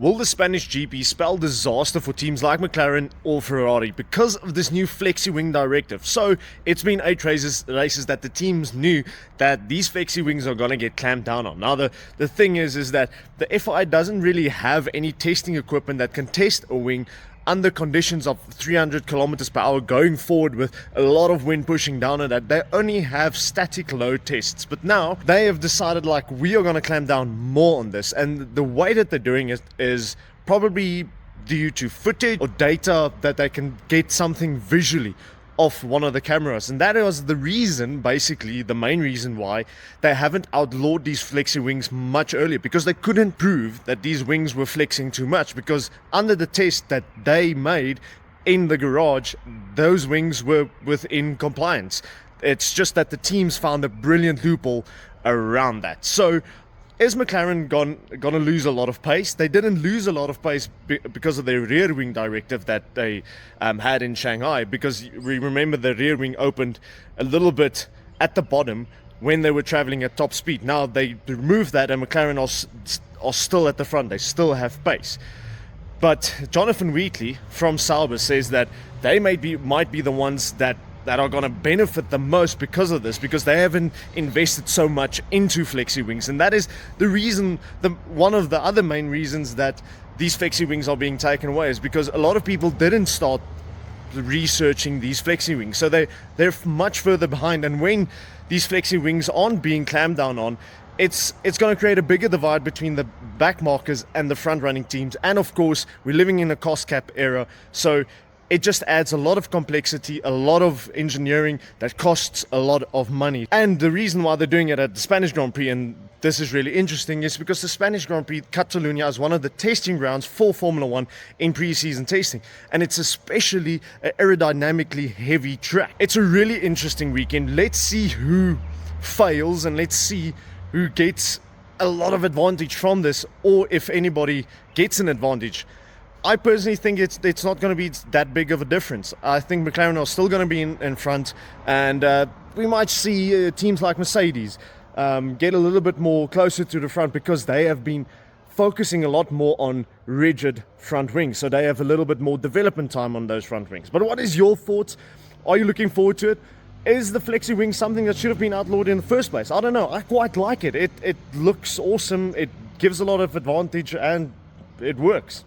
Will the Spanish GP spell disaster for teams like McLaren or Ferrari because of this new Flexi Wing directive? So it's been 8 races that the teams knew that these Flexi Wings are going to get clamped down on. Now the thing is that the FIA doesn't really have any testing equipment that can test a wing under conditions of 300 kilometers per hour going forward with a lot of wind pushing down on that. They only have static load tests, but now they have decided like we are going to clamp down more on this, and the way that they're doing it is probably due to footage or data that they can get something visually off one of the cameras. And that was the reason, basically the main reason why they haven't outlawed these flexi wings much earlier, because they couldn't prove that these wings were flexing too much, because under the test that they made in the garage, those wings were within compliance. It's just that the teams found a brilliant loophole around that. So is McLaren gonna lose a lot of pace? They didn't lose a lot of pace because of their rear wing directive that they had in Shanghai, because we remember the rear wing opened a little bit at the bottom when they were traveling at top speed. Now they removed that and McLaren are still at the front. They still have pace. But Jonathan Wheatley from Sauber says that they might be the ones that are going to benefit the most because of this, because they haven't invested so much into flexi wings. And that is the reason, one of the other main reasons that these flexi wings are being taken away, is because a lot of people didn't start researching these flexi wings, so they're much further behind. And when these flexi wings aren't being clamped down on, it's going to create a bigger divide between the back markers and the front running teams. And of course, we're living in a cost cap era, so it just adds a lot of complexity, a lot of engineering that costs a lot of money. And the reason why they're doing it at the Spanish Grand Prix, and this is really interesting, is because the Spanish Grand Prix, Catalunya, is one of the testing grounds for Formula One in pre-season testing. And it's especially an aerodynamically heavy track. It's a really interesting weekend. Let's see who fails and let's see who gets a lot of advantage from this, or if anybody gets an advantage. I personally think it's not going to be that big of a difference. I think McLaren are still going to be in front, and we might see teams like Mercedes get a little bit more closer to the front, because they have been focusing a lot more on rigid front wings, so they have a little bit more development time on those front wings. But what is your thoughts? Are you looking forward to it? Is the flexi wing something that should have been outlawed in the first place? I don't know. I quite like it. It looks awesome. It gives a lot of advantage and it works.